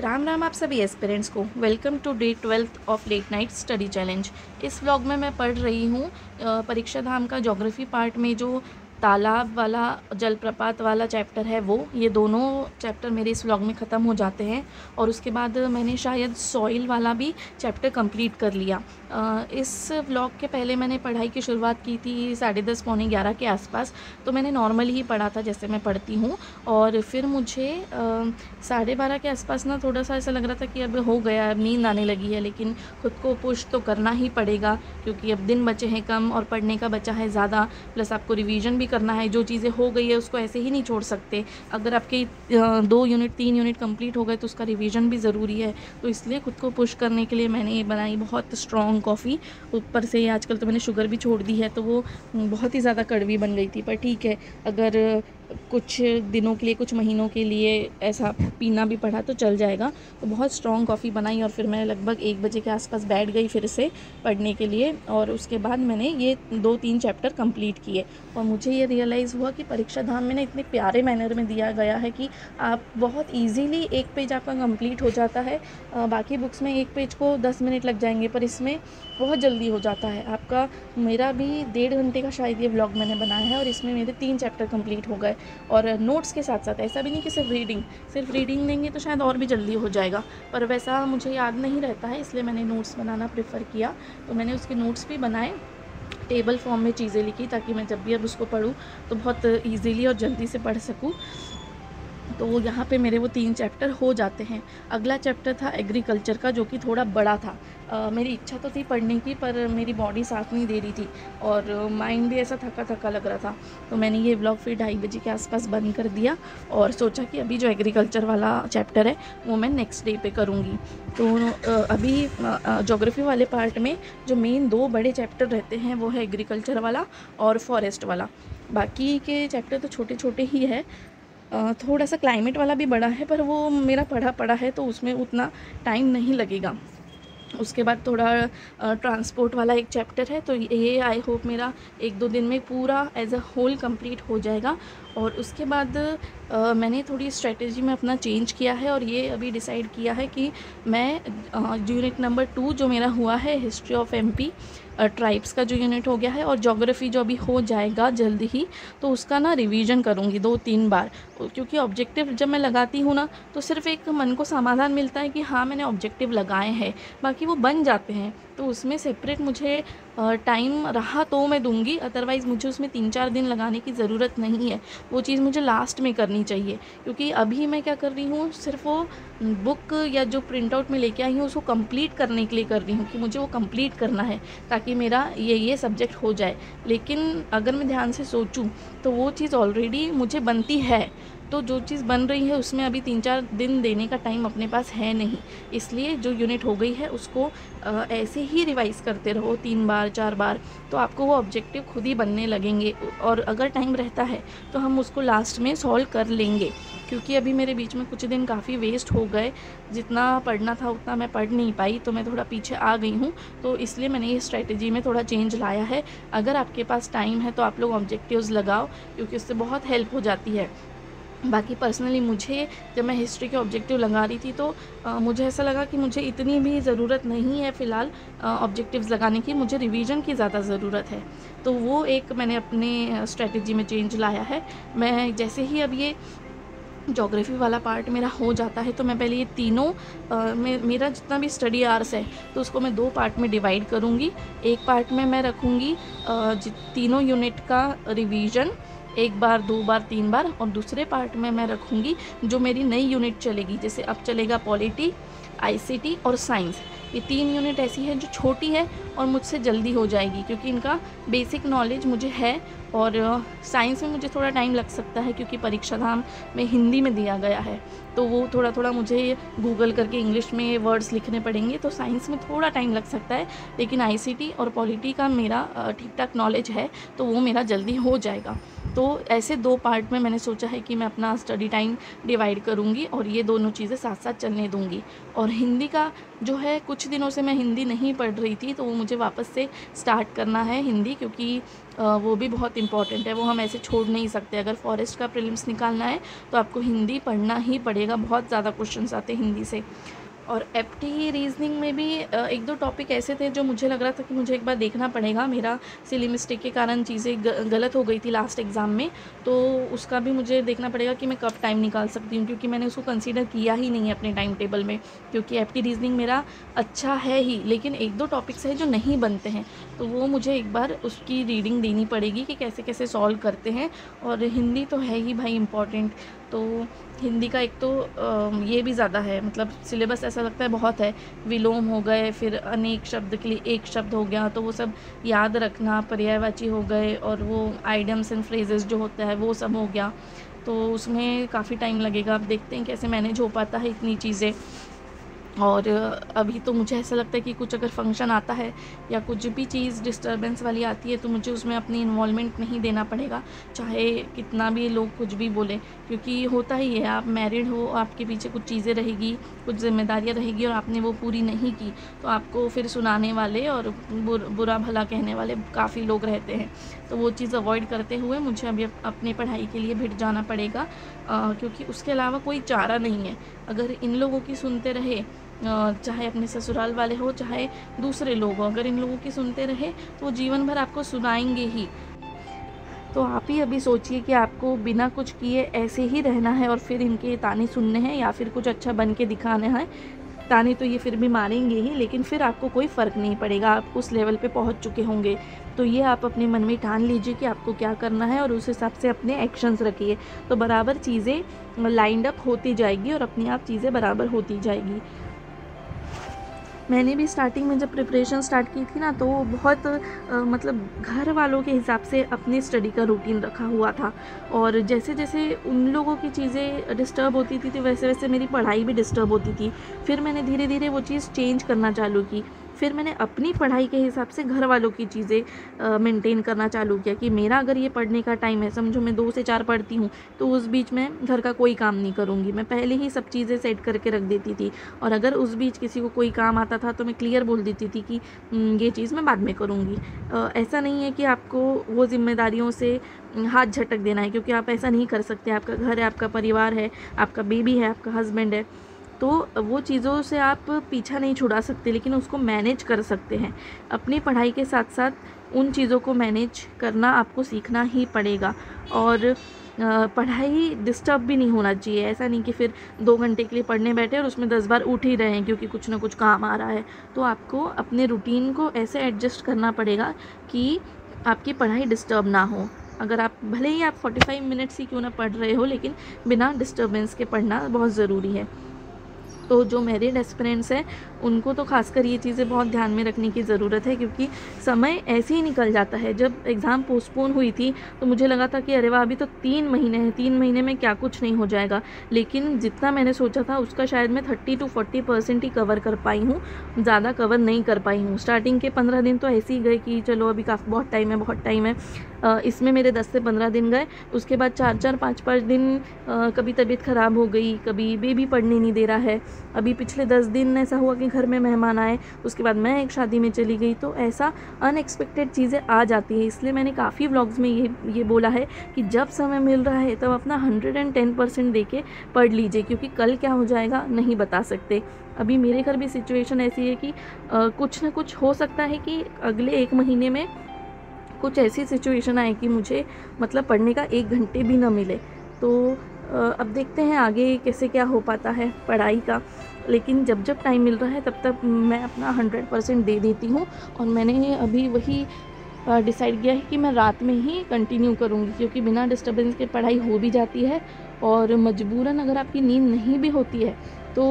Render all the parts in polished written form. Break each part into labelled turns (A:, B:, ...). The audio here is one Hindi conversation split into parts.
A: राम राम आप सभी एस्पिरेंट्स को welcome to day 12th of late night study challenge. इस व्लॉग में मैं पढ़ रही हूँ परीक्षा धाम का ज्योग्राफी पार्ट में जो तालाब वाला जलप्रपात वाला चैप्टर है वो ये दोनों चैप्टर मेरे इस व्लॉग में ख़त्म हो जाते हैं और उसके बाद मैंने शायद सॉइल वाला भी चैप्टर कंप्लीट कर लिया। इस व्लॉग के पहले मैंने पढ़ाई की शुरुआत की थी 10:30 पौने 11 के आसपास, तो मैंने नॉर्मली ही पढ़ा था जैसे मैं पढ़ती हूँ। और फिर मुझे 12:30 के आसपास ना थोड़ा सा ऐसा लग रहा था कि अब हो गया, अब नींद आने लगी है, लेकिन खुद को पुश तो करना ही पड़ेगा क्योंकि अब दिन बचे हैं कम और पढ़ने का बचा है ज़्यादा, प्लस आपको रिवीजन भी करना है। जो चीज़ें हो गई है उसको ऐसे ही नहीं छोड़ सकते। अगर आपके 2 यूनिट 3 यूनिट कंप्लीट हो गए तो उसका रिवीजन भी ज़रूरी है। तो इसलिए खुद को पुश करने के लिए मैंने ये बनाई बहुत स्ट्रॉन्ग कॉफ़ी। ऊपर से आजकल तो मैंने शुगर भी छोड़ दी है तो वो बहुत ही ज़्यादा कड़वी बन गई थी, पर ठीक है, अगर कुछ दिनों के लिए कुछ महीनों के लिए ऐसा पीना भी पड़ा तो चल जाएगा। तो बहुत स्ट्रॉन्ग कॉफ़ी बनाई और फिर मैं लगभग 1 बजे के आसपास बैठ गई फिर से पढ़ने के लिए। और उसके बाद मैंने ये 2-3 चैप्टर कंप्लीट किए और मुझे ये रियलाइज़ हुआ कि परीक्षा धाम में ना इतने प्यारे मैनर में दिया गया है कि आप बहुत ईजीली एक पेज आपका कंप्लीट हो जाता है। बाकी बुक्स में एक पेज को 10 मिनट लग जाएंगे, पर इसमें बहुत जल्दी हो जाता है आपका। मेरा भी 1.5 घंटे का शायद ये व्लॉग मैंने बनाया है और इसमें मेरे 3 चैप्टर कंप्लीट हो गए और नोट्स के साथ साथ। ऐसा भी नहीं कि सिर्फ रीडिंग देंगे तो शायद और भी जल्दी हो जाएगा, पर वैसा मुझे याद नहीं रहता है, इसलिए मैंने नोट्स बनाना प्रेफर किया। तो मैंने उसके नोट्स भी बनाए, टेबल फॉर्म में चीज़ें लिखी ताकि मैं जब भी अब उसको पढूँ तो बहुत ईजीली और जल्दी से पढ़ सकूँ। तो यहाँ पे मेरे वो 3 चैप्टर हो जाते हैं। अगला चैप्टर था एग्रीकल्चर का, जो कि थोड़ा बड़ा था। मेरी इच्छा तो थी पढ़ने की, पर मेरी बॉडी साथ नहीं दे रही थी और माइंड भी ऐसा थका थका लग रहा था। तो मैंने ये व्लॉग फिर 2:30 बजे के आसपास बंद कर दिया और सोचा कि अभी जो एग्रीकल्चर वाला चैप्टर है वो मैं नेक्स्ट डे पे करूँगी। तो अभी ज्योग्राफी वाले पार्ट में जो मेन 2 बड़े चैप्टर रहते हैं वो है एग्रीकल्चर वाला और फॉरेस्ट वाला। बाकी के चैप्टर तो छोटे छोटे ही है। थोड़ा सा क्लाइमेट वाला भी बड़ा है, पर वो मेरा पढ़ा है तो उसमें उतना टाइम नहीं लगेगा। उसके बाद थोड़ा ट्रांसपोर्ट वाला एक चैप्टर है, तो ये आई होप मेरा 1-2 दिन में पूरा एज अ होल कंप्लीट हो जाएगा। और उसके बाद मैंने थोड़ी स्ट्रेटजी में अपना चेंज किया है और ये अभी डिसाइड किया है कि मैं यूनिट नंबर 2 जो मेरा हुआ है हिस्ट्री ऑफ एमपी ट्राइब्स का जो यूनिट हो गया है और ज्योग्राफी जो अभी हो जाएगा जल्द ही, तो उसका ना रिवीजन करूँगी 2-3 बार। क्योंकि ऑब्जेक्टिव जब मैं लगाती हूँ ना तो सिर्फ एक मन को समाधान मिलता है कि हाँ मैंने ऑब्जेक्टिव लगाए हैं, बाकी वो बन जाते हैं। तो उसमें सेपरेट मुझे टाइम रहा तो मैं दूंगी, अदरवाइज़ मुझे उसमें 3-4 दिन लगाने की ज़रूरत नहीं है। वो चीज़ मुझे लास्ट में करनी चाहिए, क्योंकि अभी मैं क्या कर रही हूँ, सिर्फ वो बुक या जो प्रिंट आउट में लेके आई हूँ उसको कंप्लीट करने के लिए कर रही हूँ कि मुझे वो कंप्लीट करना है ताकि मेरा ये सब्जेक्ट हो जाए। लेकिन अगर मैं ध्यान से सोचूं तो वो चीज़ ऑलरेडी मुझे बनती है, तो जो चीज़ बन रही है उसमें अभी 3-4 दिन देने का टाइम अपने पास है नहीं। इसलिए जो यूनिट हो गई है उसको ऐसे ही रिवाइज़ करते रहो 3 बार 4 बार, तो आपको वो ऑब्जेक्टिव खुद ही बनने लगेंगे और अगर टाइम रहता है तो हम उसको लास्ट में सॉल्व कर लेंगे। क्योंकि अभी मेरे बीच में कुछ दिन काफ़ी वेस्ट हो गए, जितना पढ़ना था उतना मैं पढ़ नहीं पाई, तो मैं थोड़ा पीछे आ गई हूँ। तो इसलिए मैंने ये स्ट्रेटजी में थोड़ा चेंज लाया है। अगर आपके पास टाइम है तो आप लोग ऑब्जेक्टिव्स लगाओ, क्योंकि उससे बहुत हेल्प हो जाती है। बाकी पर्सनली मुझे जब मैं हिस्ट्री के ऑब्जेक्टिव लगा रही थी तो मुझे ऐसा लगा कि मुझे इतनी भी ज़रूरत नहीं है फ़िलहाल ऑब्जेक्टिव्स लगाने की, मुझे रिवीजन की ज़्यादा ज़रूरत है। तो वो एक मैंने अपने स्ट्रेटजी में चेंज लाया है। मैं जैसे ही अब ये ज्योग्राफी वाला पार्ट मेरा हो जाता है तो मैं पहले ये तीनों मेरा जितना भी स्टडी आवर्स है तो उसको मैं 2 पार्ट में डिवाइड करूँगी। एक पार्ट में मैं रखूँगी तीनों यूनिट का रिवीजन 1 बार 2 बार 3 बार, और दूसरे पार्ट में मैं रखूँगी जो मेरी नई यूनिट चलेगी, जैसे अब चलेगा पॉलिटी, आईसीटी और साइंस। ये 3 यूनिट ऐसी है जो छोटी है और मुझसे जल्दी हो जाएगी क्योंकि इनका बेसिक नॉलेज मुझे है। और साइंस में मुझे थोड़ा टाइम लग सकता है क्योंकि परीक्षा धाम में हिंदी में दिया गया है, तो वो थोड़ा थोड़ा मुझे गूगल करके इंग्लिश में वर्ड्स लिखने पड़ेंगे, तो साइंस में थोड़ा टाइम लग सकता है। लेकिन आईसीटी और पॉलिटी का मेरा ठीक ठाक नॉलेज है तो वो मेरा जल्दी हो जाएगा। तो ऐसे 2 पार्ट में मैंने सोचा है कि मैं अपना स्टडी टाइम डिवाइड करूँगी और ये दोनों चीज़ें साथ-साथ चलने दूँगी। और हिंदी का जो है, कुछ दिनों से मैं हिंदी नहीं पढ़ रही थी, तो वो मुझे वापस से स्टार्ट करना है हिंदी, क्योंकि वो भी बहुत इम्पॉर्टेंट है, वो हम ऐसे छोड़ नहीं सकते। अगर फॉरेस्ट का प्रीलिम्स निकालना है तो आपको हिंदी पढ़ना ही पड़ेगा, बहुत ज़्यादा क्वेश्चंस आते हैं हिंदी से। और एप्टी रीजनिंग में भी 1-2 टॉपिक ऐसे थे जो मुझे लग रहा था कि मुझे एक बार देखना पड़ेगा, मेरा सिली मिस्टेक के कारण चीज़ें गलत हो गई थी लास्ट एग्ज़ाम में, तो उसका भी मुझे देखना पड़ेगा कि मैं कब टाइम निकाल सकती हूँ, क्योंकि मैंने उसको कंसीडर किया ही नहीं है अपने टाइम टेबल में। क्योंकि एप्टी रीजनिंग मेरा अच्छा है ही, लेकिन 1-2 टॉपिक्स हैं जो नहीं बनते हैं, तो वो मुझे एक बार उसकी रीडिंग देनी पड़ेगी कि कैसे कैसे सॉल्व करते हैं। और हिंदी तो है ही भाई इम्पॉर्टेंट, तो हिंदी का एक तो ये भी ज़्यादा है, मतलब सिलेबस ऐसा लगता है बहुत है। विलोम हो गए, फिर अनेक शब्द के लिए एक शब्द हो गया, तो वो सब याद रखना, पर्यायवाची हो गए, और वो आइडियम्स एंड फ्रेजेस जो होता है वो सब हो गया, तो उसमें काफ़ी टाइम लगेगा। अब देखते हैं कैसे मैनेज हो पाता है इतनी चीज़ें। और अभी तो मुझे ऐसा लगता है कि कुछ अगर फंक्शन आता है या कुछ भी चीज़ डिस्टर्बेंस वाली आती है, तो मुझे उसमें अपनी इन्वॉल्वमेंट नहीं देना पड़ेगा, चाहे कितना भी लोग कुछ भी बोले। क्योंकि होता ही है, आप मैरिड हो, आपके पीछे कुछ चीज़ें रहेगी, कुछ जिम्मेदारियां रहेगी, और आपने वो पूरी नहीं की, तो आपको फिर सुनाने वाले और बुरा भला कहने वाले काफ़ी लोग रहते हैं। तो वो चीज़ अवॉइड करते हुए मुझे अभी अपनी पढ़ाई के लिए भिड़ जाना पड़ेगा, क्योंकि उसके अलावा कोई चारा नहीं है। अगर इन लोगों की सुनते रहे, चाहे अपने ससुराल वाले हो, चाहे दूसरे लोग हो, अगर इन लोगों की सुनते रहे तो वो जीवन भर आपको सुनाएंगे ही। तो आप ही अभी सोचिए कि आपको बिना कुछ किए ऐसे ही रहना है और फिर इनके ताने सुनने हैं, या फिर कुछ अच्छा बन के दिखाना है। ताने तो ये फिर भी मारेंगे ही, लेकिन फिर आपको कोई फ़र्क नहीं पड़ेगा, आप उस लेवल पे पहुंच चुके होंगे। तो ये आप अपने मन में ठान लीजिए कि आपको क्या करना है, और उस हिसाब से अपने एक्शंस रखिए, तो बराबर चीज़ें लाइंड अप होती जाएगी और अपने आप चीज़ें बराबर होती जाएगी। मैंने भी स्टार्टिंग में जब प्रिपरेशन स्टार्ट की थी ना, तो बहुत मतलब घर वालों के हिसाब से अपनी स्टडी का रूटीन रखा हुआ था, और जैसे जैसे उन लोगों की चीज़ें डिस्टर्ब होती थी, तो वैसे वैसे मेरी पढ़ाई भी डिस्टर्ब होती थी। फिर मैंने धीरे धीरे वो चीज़ चेंज करना चालू की। फिर मैंने अपनी पढ़ाई के हिसाब से घर वालों की चीज़ें मेंटेन करना चालू किया, कि मेरा अगर ये पढ़ने का टाइम है, समझो मैं 2 से 4 पढ़ती हूँ, तो उस बीच में घर का कोई काम नहीं करूँगी। मैं पहले ही सब चीज़ें सेट करके रख देती थी, और अगर उस बीच किसी को कोई काम आता था तो मैं क्लियर बोल देती थी कि ये चीज़ मैं बाद में करूँगी। ऐसा नहीं है कि आपको वो जिम्मेदारियों से हाथ झटक देना है, क्योंकि आप ऐसा नहीं कर सकते। आपका घर है, आपका परिवार है, आपका बेबी है, आपका हस्बैंड है, तो वो चीज़ों से आप पीछा नहीं छुड़ा सकते, लेकिन उसको मैनेज कर सकते हैं। अपनी पढ़ाई के साथ साथ उन चीज़ों को मैनेज करना आपको सीखना ही पड़ेगा। और पढ़ाई डिस्टर्ब भी नहीं होना चाहिए। ऐसा नहीं कि फिर 2 घंटे के लिए पढ़ने बैठे और उसमें 10 बार उठ ही रहे हैं क्योंकि कुछ ना कुछ काम आ रहा है। तो आपको अपने रूटीन को ऐसे एडजस्ट करना पड़ेगा कि आपकी पढ़ाई डिस्टर्ब ना हो। अगर आप भले ही आप 45 मिनट्स ही क्यों ना पढ़ रहे हो, लेकिन बिना डिस्टर्बेंस के पढ़ना बहुत ज़रूरी है। तो जो मैरिड एस्पिरेंट्स हैं, उनको तो खासकर ये चीज़ें बहुत ध्यान में रखने की ज़रूरत है, क्योंकि समय ऐसे ही निकल जाता है। जब एग्ज़ाम पोस्टपोन हुई थी तो मुझे लगा था कि अरे वाह, अभी तो 3 महीने हैं, 3 महीने में क्या कुछ नहीं हो जाएगा। लेकिन जितना मैंने सोचा था उसका शायद मैं 30 to 40% ही कवर कर पाई हूँ, ज़्यादा कवर नहीं कर पाई हूँ। स्टार्टिंग के 15 दिन तो ऐसे ही गए कि चलो अभी काफ़ी बहुत टाइम है, बहुत टाइम है। इसमें मेरे 10 से 15 दिन गए। उसके बाद 4-4 5-5 दिन कभी तबीयत ख़राब हो गई, कभी बेबी पढ़ने नहीं दे रहा है। अभी पिछले 10 दिन ऐसा हुआ कि घर में मेहमान आए, उसके बाद मैं एक शादी में चली गई। तो ऐसा अनएक्सपेक्टेड चीज़ें आ जाती है। इसलिए मैंने काफ़ी व्लॉग्स में ये बोला है कि जब समय मिल रहा है तब अपना 110% दे के पढ़ लीजिए, क्योंकि कल क्या हो जाएगा नहीं बता सकते। अभी मेरे घर भी सिचुएशन ऐसी है कि कुछ ना कुछ हो सकता है कि अगले 1 महीने में कुछ ऐसी सिचुएशन आए कि मुझे मतलब पढ़ने का 1 घंटे भी ना मिले। तो अब देखते हैं आगे कैसे क्या हो पाता है पढ़ाई का। लेकिन जब जब टाइम मिल रहा है तब तक मैं अपना 100% दे देती हूँ। और मैंने अभी वही डिसाइड किया है कि मैं रात में ही कंटिन्यू करूँगी, क्योंकि बिना डिस्टर्बेंस के पढ़ाई हो भी जाती है। और मजबूरन अगर आपकी नींद नहीं भी होती है तो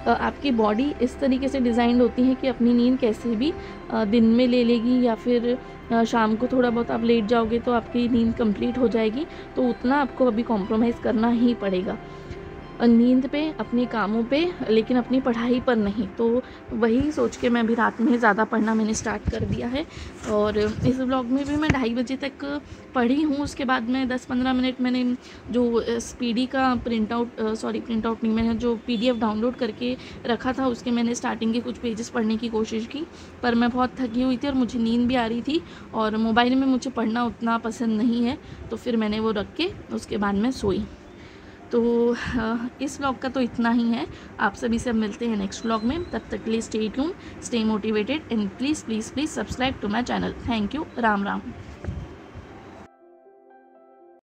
A: आपकी बॉडी इस तरीके से डिज़ाइंड होती है कि अपनी नींद कैसे भी दिन में ले लेगी, या फिर शाम को थोड़ा बहुत आप लेट जाओगे तो आपकी नींद कंप्लीट हो जाएगी। तो उतना आपको अभी कॉम्प्रोमाइज़ करना ही पड़ेगा। नींद पे, अपने कामों पे, लेकिन अपनी पढ़ाई पर नहीं। तो वही सोच के मैं अभी रात में ज़्यादा पढ़ना मैंने स्टार्ट कर दिया है। और इस व्लॉग में भी मैं 2:30 बजे तक पढ़ी हूँ। उसके बाद में 10-15 मिनट मैंने जो स्पीडी का प्रिंट आउट नहीं, मैंने जो PDF डाउनलोड करके रखा था उसके मैंने स्टार्टिंग के कुछ पेजेस पढ़ने की कोशिश की, पर मैं बहुत थकी हुई थी और मुझे नींद भी आ रही थी और मोबाइल में मुझे पढ़ना उतना पसंद नहीं है, तो फिर मैंने वो रख के उसके बाद में सोई। तो इस व्लॉग का तो इतना ही है। आप सभी से अब मिलते हैं नेक्स्ट व्लॉग में। तब तक के लिए stay tuned, stay motivated and please please please subscribe to my channel. Thank you. Ram Ram.